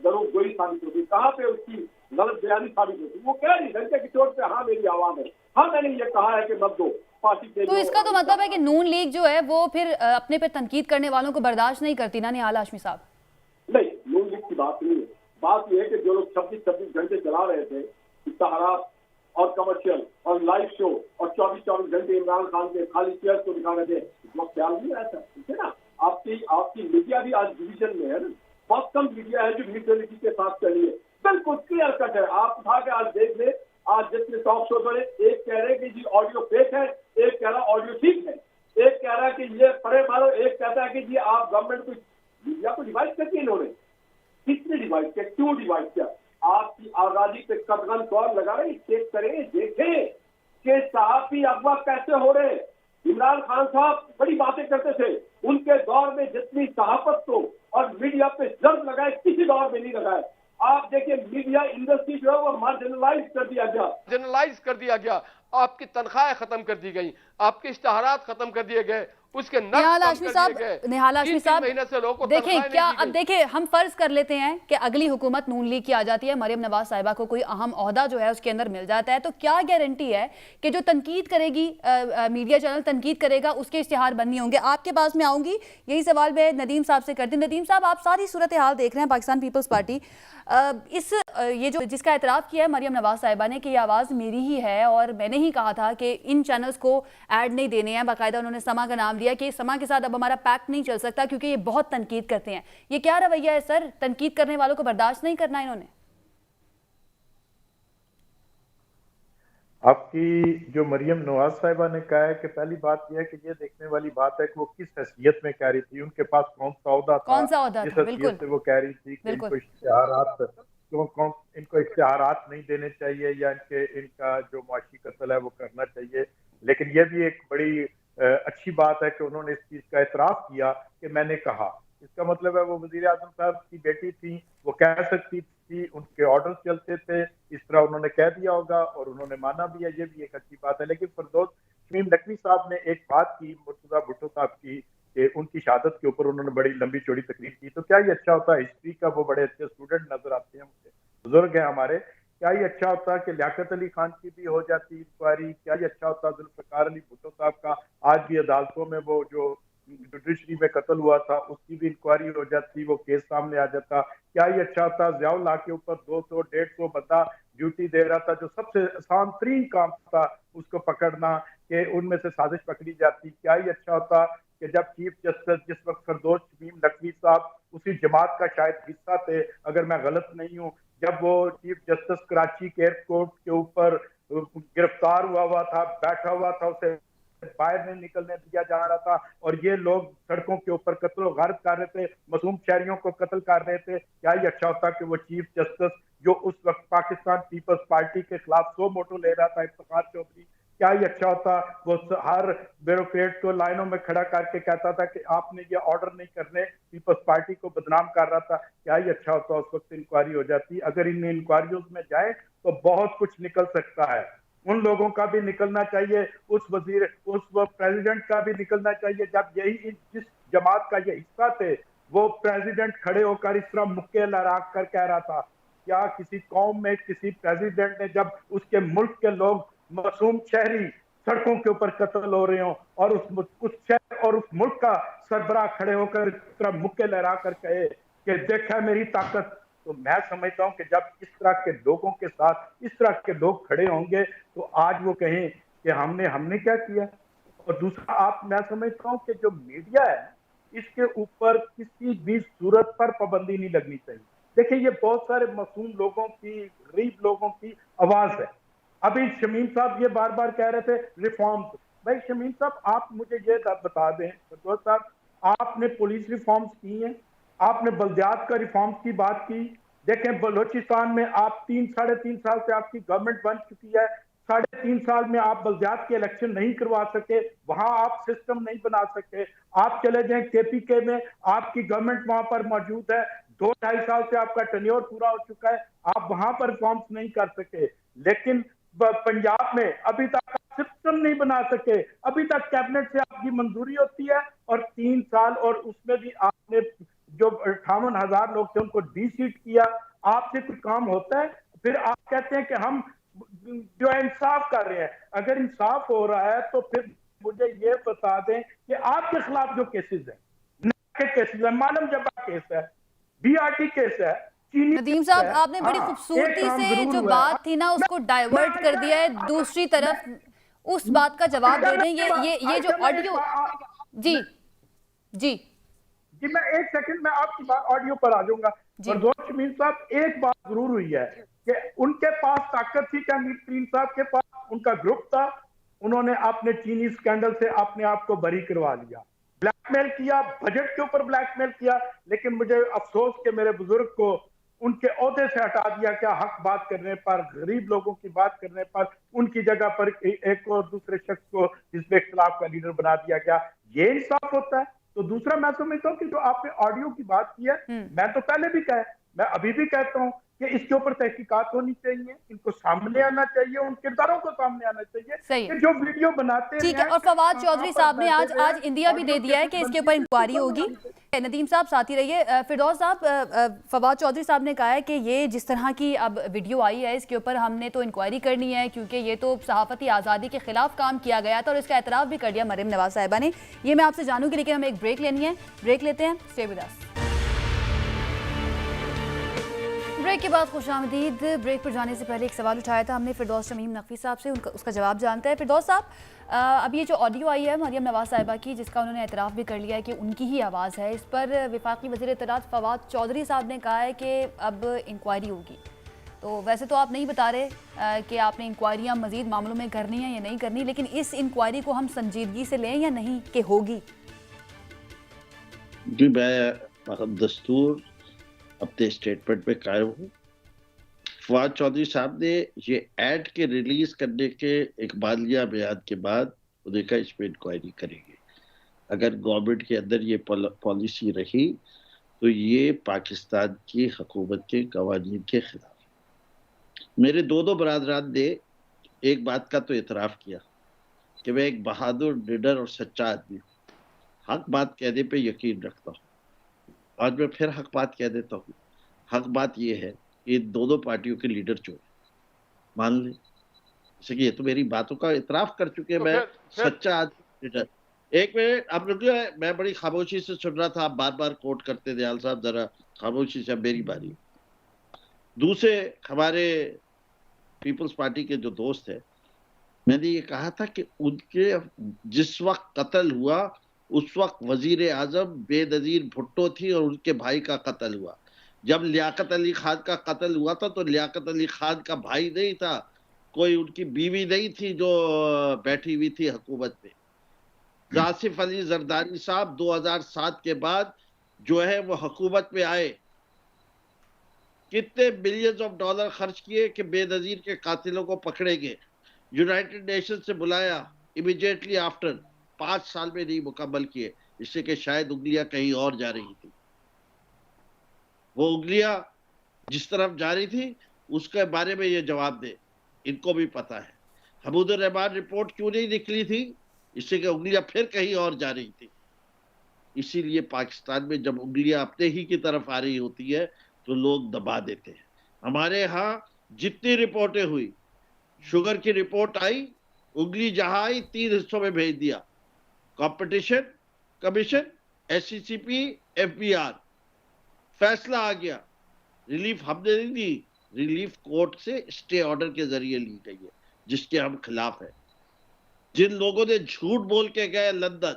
दरोगोई साबित होती, कहाँ पे उसकी गलत बयानी साबित होती? वो कह रही डंके की चोट पे हाँ मेरी आवाम है, हाँ मैंने ये कहा है कि मत दो पार्टी के। तो इसका तो मतलब है कि नून लीग जो है वो फिर अपने पे तनकीद करने वालों को बर्दाश्त नहीं करती ना निहाल हाशमी साहब? नहीं, नून लीग की बात नहीं है। बात यह है कि जो लोग 26 घंटे चला रहे थे इश्तहारात और कमर्शियल और लाइव शो और 24 घंटे इमरान खान के खाली चेयर को दिखा रहे थे, बहुत ख्याल नहीं आया था, ठीक है ना? आपकी मीडिया भी आज डिवीजन में है ना, बहुत कम मीडिया है जो न्यूट्रलिटी के साथ चली है, बिल्कुल क्लियर कट है। आप उठा के आज देख ले, आज जितने टॉक शो बने, एक कह रहे कि जी ऑडियो फेक है, एक कह रहा ऑडियो ठीक है, एक कह रहा कि ये पढ़े मारो, एक कहता है कि जी आप गवर्नमेंट को, मीडिया को डिवाइड करके इन्होंने किसने डिवाइड किया, क्यों डिवाइड किया? आपकी आजादी पे कदगन कौन लगा रहे? चेक करें, देखें कि सहाफी अगवा कैसे हो रहे। इमरान खान साहब बड़ी बातें करते थे, उनके दौर में जितनी सहाफत को और मीडिया पे जर्द लगाए किसी दौर में नहीं लगाए। आप देखिए मीडिया इंडस्ट्री जो है वो मार्जिनलाइज कर दिया गया, आपकी तनख्वाहें खत्म कर दी गई, आपके इश्तहारात खत्म कर दिए गए, उसके निहाल हाशमी साहब देखिए, क्या अब देखिए हम फर्ज कर लेते हैं कि अगली हुकूमत नून लीग की आ जाती है, मरियम नवाज साहिबा को कोई अहम ओहदा जो है उसके अंदर मिल जाता है, तो क्या गारंटी है कि जो तनकीद करेगी मीडिया चैनल तनकीद करेगा उसके इश्तिहार बंद नहीं होंगे? आपके पास में आऊंगी, यही सवाल मैं नदीम साहब से करती हूँ। नदीम साहब, आप सारी सूरत हाल देख रहे हैं, पाकिस्तान पीपल्स पार्टी ये जो जिसका एतराफ़ किया है मरियम नवाज साहिबा ने कि ये आवाज़ मेरी ही है और मैंने ही कहा था कि इन चैनल्स को ऐड नहीं देने हैं, बाकायदा उन्होंने समा का नाम लिया कि समा के साथ अब हमारा पैक्ट नहीं चल सकता क्योंकि ये बहुत तनकीद करते हैं। ये क्या रवैया है सर? तनकीद करने वालों को बर्दाश्त नहीं करना इन्होंने? आपकी जो मरियम नवाज साहिबा ने कहा है कि पहली बात यह है कि ये देखने वाली बात है कि वो किस हैसियत में कह रही थी, उनके पास कौन सा ओहदा था, जिस हैसियत से वो कह रही थी कि इनको इश्तिहारात नहीं देने चाहिए या इनका जो मुआशी कत्ल है वो करना चाहिए। लेकिन यह भी एक बड़ी अच्छी बात है कि उन्होंने इस चीज का एतराफ किया कि मैंने कहा। इसका मतलब है वो वजीर आजम साहब की बेटी थी, वो कह सकती थी, उनके ऑर्डर चलते थे, इस तरह उन्होंने कह दिया होगा और उन्होंने माना भी है, ये भी एक अच्छी बात है। लेकिन फिरदौस शमीम नकवी साहब ने एक बात की मुर्तजा भुट्टो साहब की कि उनकी शहादत के ऊपर उन्होंने बड़ी लंबी चौड़ी तकरीर की, तो क्या ये अच्छा होता है? हिस्ट्री का वो बड़े अच्छे स्टूडेंट नजर आते हैं, मुझे बुजुर्ग हैं हमारे, क्या ये अच्छा होता कि लियाकत अली खान की भी हो जाती इंक्वायरी? क्या ये अच्छा होता जुल्फिकार अली भुट्टो साहब का आज भी अदालतों में वो जो जुडिशरी में कत्ल हुआ था उसकी भी इंक्वायरी हो जाती, वो केस सामने आ जाता? क्या ये अच्छा होता ज़ियाउल हक के ऊपर 200-150 बंदा ड्यूटी दे रहा था, जो सबसे आसान तरीन काम था उसको पकड़ना, कि उनमें से साजिश पकड़ी जाती? क्या ये अच्छा होता कि जब चीफ जस्टिस जिस वक्त फिरदौस शमीम नकवी साहब उसी जमात का शायद हिस्सा थे, अगर मैं गलत नहीं हूँ, जब वो चीफ जस्टिस कराची के एयरपोर्ट के ऊपर गिरफ्तार हुआ था, बैठा हुआ था, उसे बाहर नहीं निकलने दिया जा रहा था, और ये लोग सड़कों के ऊपर कत्ल गारत कर रहे थे, मासूम शहरियों को कत्ल कर रहे थे। क्या ये अच्छा होता कि वो चीफ जस्टिस जो उस वक्त पाकिस्तान पीपल्स पार्टी के खिलाफ सो मोटो ले रहा था, इफ्तिखार चौधरी, क्या ये अच्छा होता? वो हर ब्यूरोक्रेट को लाइनों में खड़ा करके कहता था कि आपने ये ऑर्डर नहीं करने, पीपल्स पार्टी को बदनाम कर रहा था। क्या ये अच्छा होता? उस वक्त इंक्वायरी हो जाती। अगर इन इंक्वायरियों में जाए तो बहुत कुछ निकल सकता है। उन लोगों का भी निकलना चाहिए, उस प्रेसिडेंट का भी निकलना चाहिए। जब यही जिस जमात का ये हिस्सा थे, वो प्रेसिडेंट खड़े होकर इस तरह मुक्के लहरा कर कह रहा था, क्या किसी कौम में किसी प्रेसिडेंट ने, जब उसके मुल्क के लोग मासूम शहरी सड़कों के ऊपर कत्ल हो रहे हो और उस शहर और उस मुल्क का सरबराह खड़े होकर इस तरह मुक्के लहरा कर कहे कि देखा मेरी ताकत? तो मैं समझता हूं कि जब इस तरह के लोगों के साथ इस तरह के लोग खड़े होंगे तो आज वो कहें कि हमने क्या किया। और दूसरा, मैं समझता हूं कि जो मीडिया है इसके ऊपर किसी भी सूरत पर पाबंदी नहीं लगनी चाहिए। देखिए, ये बहुत सारे मासूम लोगों की, गरीब लोगों की आवाज है। अभी शमीम साहब ये बार बार कह रहे थे रिफॉर्म्स। भाई शमीम साहब, आप मुझे ये बता दें, साहब, आपने पुलिस रिफॉर्म्स की हैं, आपने बल्दियात का रिफॉर्म्स की बात की। देखें, बलोचिस्तान में आप 3-3.5 साल से आपकी गवर्नमेंट बन चुकी है, 3.5 साल में आप बल्दियात के इलेक्शन नहीं करवा सके, वहां आप सिस्टम नहीं बना सके। आप चले जाएं केपीके में, आपकी गवर्नमेंट वहां पर मौजूद है, 2-2.5 साल से आपका टेन्योर पूरा हो चुका है, आप वहां पर रिफॉर्म्स नहीं कर सके। लेकिन पंजाब में अभी तक सिस्टम नहीं बना सके, अभी तक कैबिनेट से आपकी मंजूरी होती है और 3 साल, और उसमें भी आपने जो 58,000 लोग थे उनको डी-सीट किया। आपसे कुछ काम होता है? फिर आप कहते हैं कि हम जो है इंसाफ कर रहे हैं। अगर इंसाफ हो रहा है तो फिर मुझे ये बता दें कि आपके खिलाफ जो केसेस है, केसेस है, मालम जबा केस है, बीआरटी केस है, नदीम साहब, आपने बड़ी खूबसूरती से जो बात थी ना उसको डाइवर्ट कर दिया है दूसरी तरफ। उस बात का जवाब दे दें। ये जो ऑडियो, जी जी जी, मैं एक सेकंड में आपकी बात ऑडियो पर आ जाऊंगा। फरदौस शमीम साहब, एक बात जरूर हुई है कि उनके पास ताकत थी, तहमीर साहब के पास उनका ग्रुप था, उन्होंने अपने चीनी स्कैंडल से अपने आप को बरी करवा लिया, ब्लैकमेल किया, बजट के ऊपर ब्लैकमेल किया। लेकिन मुझे अफसोस कि मेरे बुजुर्ग को उनके ओहदे से हटा दिया गया। हक बात करने पर, गरीब लोगों की बात करने पर उनकी जगह पर एक और दूसरे शख्स को हिज़्ब इख्तिलाफ का लीडर बना दिया गया। ये इंसाफ होता है? तो दूसरा, मैं समझता हूँ कि जो आपने ऑडियो की बात की है, मैं तो पहले भी कहा, मैं अभी भी कहता हूँ कि इसके ऊपर तहकीकात होनी चाहिए, इनको सामने आना चाहिए, उन किरदारों को सामने आना चाहिए कि जो वीडियो बनाते हैं। ठीक है, और फवाद चौधरी साहब ने आज इंडिया भी दे दिया है कि इसके ऊपर इंक्वायरी होगी। नदीम साहब साथ ही रहिए। फिरदौस साहब, फवाद चौधरी साहब ने कहा है कि ये जिस तरह की अब वीडियो आई है इसके ऊपर हमने तो इंक्वायरी करनी है, क्योंकि ये तो सहाफती आज़ादी के खिलाफ काम किया गया था और इसका एतराफ़ भी कर दिया मरीम नवाज साहिबा ने। ये मैं आपसे जानूंगी, लेकिन हमें एक ब्रेक लेनी है। ब्रेक लेते हैं, स्टे विद अस। ब्रेक के बाद खुशामदीद। ब्रेक पर जाने से पहले एक सवाल उठाया था हमने फिरदौस शमीम नकवी साहब से, उसका जवाब जानता है। फिरदौस साहब, अब ये जो ऑडियो आई है मरियम नवाज साहिबा की, जिसका उन्होंने एतराफ़ भी कर लिया है कि उनकी ही आवाज़ है, इस पर वफाकी वज़ीर इत्तलात फवाद चौधरी साहब ने कहा है कि अब इंक्वायरी होगी। तो वैसे तो आप नहीं बता रहे कि आपने इंक्वायरियाँ मज़ीद मामलों में करनी है या नहीं करनी, लेकिन इस इंक्वायरी को हम संजीदगी से लें या नहीं कि होगी? जी, मैं दस्तूर अपने स्टेटमेंट पे कायम हूँ। फवाद चौधरी साहब ने ये ऐड के रिलीज करने के इकबालिया बयान के बाद उन्हें कहा इसमें इंक्वायरी करेंगे। अगर गवर्नमेंट के अंदर ये पॉलिसी रही तो ये पाकिस्तान की हुकूमत के कवानीन के खिलाफ। मेरे दोनों बरादरान ने एक बात का तो इतराफ़ किया कि मैं एक बहादुर, निडर और सच्चा आदमी हूँ, हक बात कहने पे यकीन रखता हूँ। आज मैं फिर हक बात कह देता हूँ। हक बात ये है कि दोनों पार्टियों के लीडर चोर मान लें, जैसे कि ये तो मेरी बातों का इतराफ़ कर चुके हैं। मैं सच्चा आदमी, लीडर। एक मिनट आप रुकिए, मैं बड़ी खामोशी से सुन रहा था, आप बार बार कोट करते दयाल साहब, जरा खामोशी से, अब मेरी बारी। दूसरे हमारे पीपल्स पार्टी के जो दोस्त है, मैंने ये कहा था कि उनके जिस वक्त कत्ल हुआ उस वक्त वजीर आजम बेनजीर भुट्टो थी और उनके भाई का कत्ल हुआ। जब लियाकत अली खान का कत्ल हुआ था तो लियाकत अली खान का भाई नहीं था, कोई उनकी बीवी नहीं थी जो बैठी हुई थी हुकूमत में। आसिफ अली जरदारी साहब 2007 के बाद जो है वो हुकूमत में आए, कितने बिलियंस ऑफ डॉलर खर्च किए कि बेनजीर के कातिलों को पकड़ेंगे। यूनाइटेड नेशन से बुलाया इमीडिएटली आफ्टर, 5 साल में नहीं मुकम्मल किए, इससे कि शायद उंगलियां कहीं और जा रही थी। वो उंगलियां जिस तरफ जा रही थी उसके बारे में ये जवाब दे, इनको भी पता है। हमीदुर रहमान रिपोर्ट क्यों नहीं निकली थी, इससे कि उंगलियां फिर कहीं और जा रही थी। इसीलिए पाकिस्तान में जब उंगलियां अपने ही की तरफ आ रही होती है तो लोग दबा देते हैं। हमारे यहाँ जितनी रिपोर्टें हुई, शुगर की रिपोर्ट आई, उंगली जहां आई 3 हिस्सों में भेज दिया, कंपटीशन कमीशन, एससीसीपी, एफबीआर। फैसला आ गया, रिलीफ हमने नहीं दी, रिलीफ कोर्ट से स्टे ऑर्डर के जरिए ली गई है, जिसके हम खिलाफ है। जिन लोगों ने झूठ बोल के गए लंदन,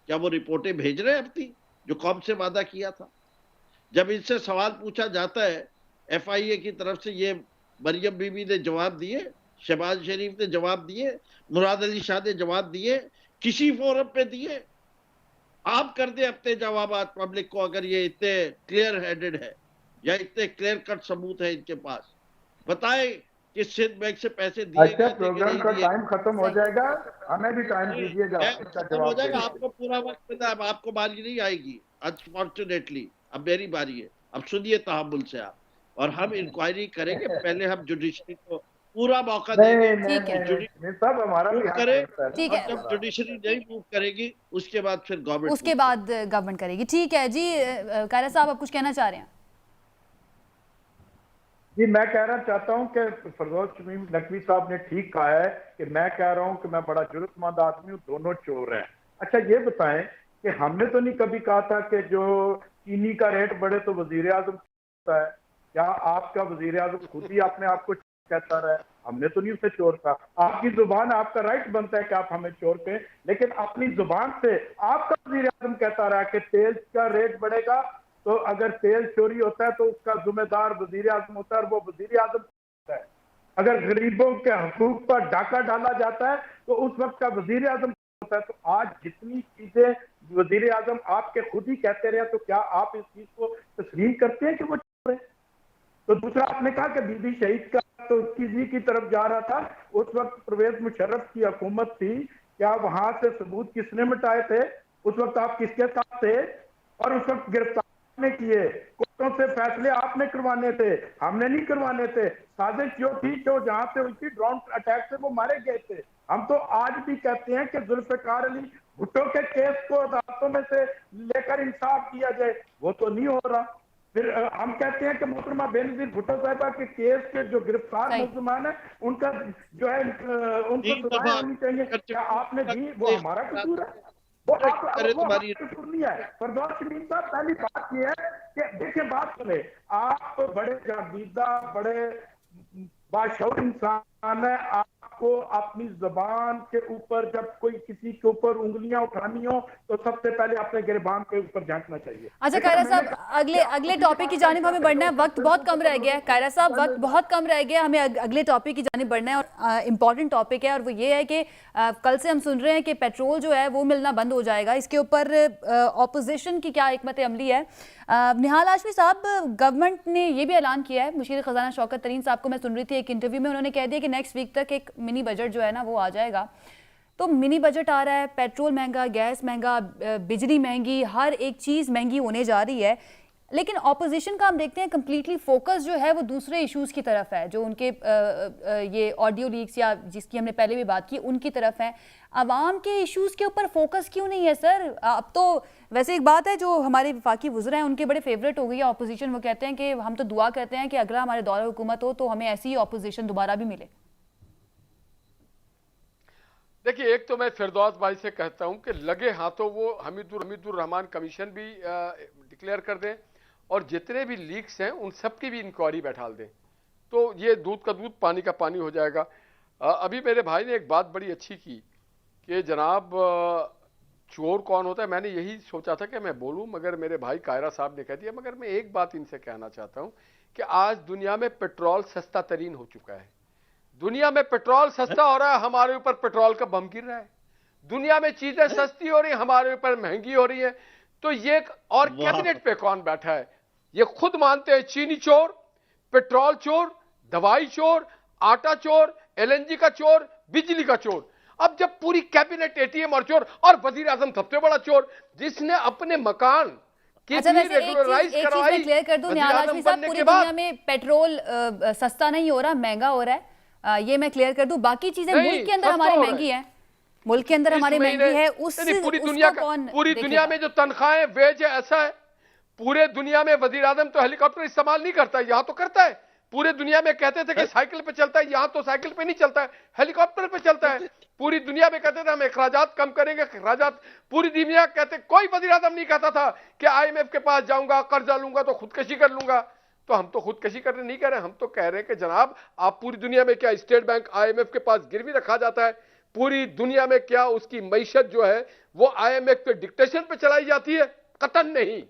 क्या वो रिपोर्टें भेज रहे हैं अपनी जो कौम से वादा किया था? जब इनसे सवाल पूछा जाता है, एफआईए की तरफ से ये मरियम बीबी ने जवाब दिए, शहबाज शरीफ ने जवाब दिए, मुराद अली शाह ने जवाब दिए, किसी फोरम पे दिए? आप कर दे अपने जवाब पब्लिक को, अगर ये इतने क्लियर हेडेड है या इतने क्लियर कट सबूत है इनके पास, बताए कि सिंध बैंक से पैसे दिए अच्छा, गए थे कि प्रोग्राम नहीं का दिए। टाइम खत्म हो जाएगा, हमें भी टाइम दीजिएगा इसका खत्म हो जवाब जाएगा, देने आपको पूरा वक्त मिला है, अब आपको बारी नहीं आएगी अनफॉर्चुनेटली। अब मेरी बारी है, अब सुनिए तहम्मुल से आप, और हम इंक्वायरी करेंगे। पहले हम जुडिशरी को पूरा मौका देंगे, ठीक है। नहीं सब हमारा भी मूव हक करे, बनता है। ठीक और है। जब जुडिशरी नहीं मूव करेगी उसके बाद फिर गवर्नमेंट उसके बाद गवर्नमेंट करेगी। ठीक है जी। कायरा साहब, आप कुछ कहना चाह रहे हैं? जी, मैं कहना चाहता हूं कि फरदौस शमीम नकवी साहब ने ठीक कहा है कि मैं कह रहा हूं कि मैं बड़ा जरूरतमंद आदमी हूं, दोनों चोर हैं। अच्छा, ये बताएं कि हमने तो नहीं कभी कहा था कि जो चीनी का रेट बढ़े तो वजीर आजम कहता है, क्या आपका वजीर आजम खुद ही अपने आप को कहता रहा है? हमने तो नहीं उसे चोर कहा। आपकी जुबान, आपका राइट बनता है कि आप हमें चोर कहें, लेकिन अपनी जुबान से आपका वजीर आजम कहता रहा कि तेल का रेट बढ़ेगा, तो अगर तेल चोरी होता है तो उसका जिम्मेदार वजीर आजम होता है और वो वजीर आजम होता है। अगर गरीबों के हकूक पर डाका डाला जाता है तो उस वक्त का वजीर आजम होता है। तो आज जितनी चीजें वजीर आजम आपके खुद ही कहते रहे, तो क्या आप इस चीज को तस्लीम करते हैं कि वो चोर है? तो दूसरा, आपने कहा कि बीबी शहीद का तो किसी की तरफ जा रहा था, उस वक्त परवेज मुशर्रफ की हुकूमत थी, क्या वहां से सबूत किसने मिटाए थे? उस वक्त आप किसके साथ थे? और उस वक्त गिरफ्तार किए, कोर्टों से फैसले आपने करवाने थे, हमने नहीं करवाने थे। साजिश जो थी, जो जहां से हुई थी, ड्रोन अटैक से वो मारे गए थे। हम तो आज भी कहते हैं कि जुल्फिकार अली भुट्टो के केस को अदालतों में से लेकर इंसाफ किया जाए, वो तो नहीं हो रहा। फिर हम कहते हैं कि मोहतरमा बेनजीर भुट्टो साहिबा के केस के जो गिरफ्तार मुलजमान है, उनका जो है उनको सजाएं होनी चाहिए। क्या आपने दी? वो हमारा कसूर है? वो तुम्हारी कसूर नहीं है। फरदौस शमीम साहब, पहली बात यह है कि देखिए, बात सुने, आप बड़े जागीरदा, बड़े बाशऊर इंसान है। आपको अपनी जबान के ऊपर जब कोई किसी के ऊपर उंगलियां उठानी हो तो सबसे पहले अपने गिरबान के ऊपर झांकना चाहिए। अच्छा कायरा साहब, अगले टॉपिक की जानिब हमें बढ़ना है, वक्त बहुत कम रह गया है। कायरा साहब, वक्त बहुत कम रह गया, हमें अगले टॉपिक की जानिब बढ़ना है, और इम्पॉर्टेंट टॉपिक है, और वो ये है कि कल से हम सुन रहे हैं कि पेट्रोल जो है वो मिलना बंद हो जाएगा। इसके ऊपर ऑपोजिशन की क्या हिकमत अमली है? निहाल हाशमी साहब, गवर्नमेंट ने ये भी ऐलान किया है, मुशीर खजाना शौकत तरीन साहब को मैं सुन रही थी एक इंटरव्यू में, उन्होंने कह दिया कि नेक्स्ट वीक तक एक मिनी बजट जो है ना वो आ जाएगा। तो मिनी बजट आ रहा है, पेट्रोल महंगा, गैस महंगा, बिजली महंगी, हर एक चीज़ महंगी होने जा रही है, लेकिन ऑपोजिशन का हम देखते हैं कंप्लीटली फोकस जो है वो दूसरे इश्यूज़ की तरफ है, जो उनके ये ऑडियो लीक्स या जिसकी हमने पहले भी बात की उनकी तरफ है। आवाम के इश्यूज़ के ऊपर फोकस क्यों नहीं है सर? अब तो वैसे एक बात है, जो हमारे वफाकी वज़ीर हैं उनके बड़े फेवरेट हो गई है ऑपोजिशन। वो कहते हैं कि हम तो दुआ करते हैं कि अगला हमारे दौर हुकूमत हो तो हमें ऐसी ही ऑपोजिशन दोबारा भी मिले। देखिए, एक तो मैं फिरदौस भाई से कहता हूं कि लगे हाथों वो हमीदुर रहमान कमीशन भी डिक्लेयर कर दें, और जितने भी लीक्स हैं उन सब की भी इंक्वायरी बैठाल दें, तो ये दूध का दूध पानी का पानी हो जाएगा। अभी मेरे भाई ने एक बात बड़ी अच्छी की कि जनाब चोर कौन होता है, मैंने यही सोचा था कि मैं बोलूं, मगर मेरे भाई कायरा साहब ने कह दिया। मगर मैं एक बात इनसे कहना चाहता हूं कि आज दुनिया में पेट्रोल सस्ता तरीन हो चुका है। दुनिया में पेट्रोल सस्ता हो रहा है, हमारे ऊपर पेट्रोल का बम गिर रहा है। दुनिया में चीजें सस्ती हो रही है, हमारे ऊपर महंगी हो रही है। तो ये और कैबिनेट पे कौन बैठा है? ये खुद मानते हैं चीनी चोर, पेट्रोल चोर, दवाई चोर, आटा चोर, एलएनजी का चोर, बिजली का चोर। अब जब पूरी कैबिनेट एटीएम और चोर, और वजीर आजम सबसे बड़ा चोर जिसने अपने मकान की अच्छा, वैसे रेगुलराइज एक चीज मैं क्लियर कर दूं निहाल हाशमी साहब, पूरी दुनिया में पेट्रोल सस्ता नहीं हो रहा, महंगा हो रहा है। ये मैं क्लियर कर दूं। बाकी चीजें मुल्क के अंदर हमारी महंगी है, मुल्क के अंदर हमारी महंगी है। पूरी दुनिया में जो तनख्वाहें वेज है, ऐसा है पूरे दुनिया में वजीर आजम तो हेलीकॉप्टर इस्तेमाल नहीं करता है, यहां तो करता है। पूरे दुनिया में कहते थे कि साइकिल पे चलता है, यहां तो साइकिल पे नहीं चलता है, हेलीकॉप्टर पे चलता है। पूरी दुनिया में कहते थे हम अखराजात कम करेंगे, अखराजात। पूरी दुनिया कहते, कोई वजीर आजम नहीं कहता था कि आईएमएफ के पास जाऊंगा, कर्जा लूंगा तो खुदकशी कर लूंगा। तो हम तो खुदकशी करने नहीं कह रहे, हम तो कह रहे हैं कि जनाब आप पूरी दुनिया में क्या स्टेट बैंक आईएमएफ के पास गिरवी रखा जाता है? पूरी दुनिया में क्या उसकी मईशत जो है वो आईएमएफ के डिक्टेशन पे चलाई जाती है? कतन नहीं,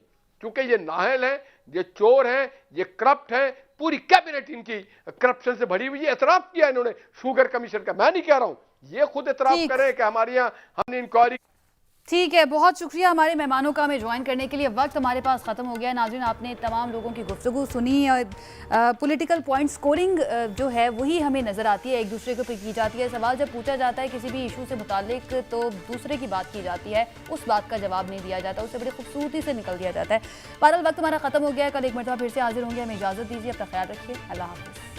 क्योंकि ये नाहल हैं, ये चोर हैं, ये करप्ट हैं। पूरी कैबिनेट इनकी करप्शन से भरी हुई है। एतराफ किया इन्होंने शुगर कमीशन का, मैं नहीं कह रहा हूं, ये खुद एतराफ करें कि हमारे यहाँ हमने इंक्वायरी। ठीक है, बहुत शुक्रिया हमारे मेहमानों का हमें ज्वाइन करने के लिए। वक्त हमारे पास ख़त्म हो गया है। नाज़रीन, आपने तमाम लोगों की गुफ्तगू सुनी और पॉलिटिकल पॉइंट स्कोरिंग जो है वही हमें नज़र आती है, एक दूसरे के ऊपर की जाती है। सवाल जब पूछा जाता है किसी भी इशू से मुतालिक तो दूसरे की बात की जाती है, उस बात का जवाब नहीं दिया जाता, उसे बड़ी खूबसूरती से निकल दिया जाता है। बहरहाल वक्त हमारा ख़त्म हो गया है। कल एक मरतबा फिर से हाजिर होंगे, हमें इजाज़त दीजिए, अपना ख्याल रखिए, अल्लाह हाफ़िज़।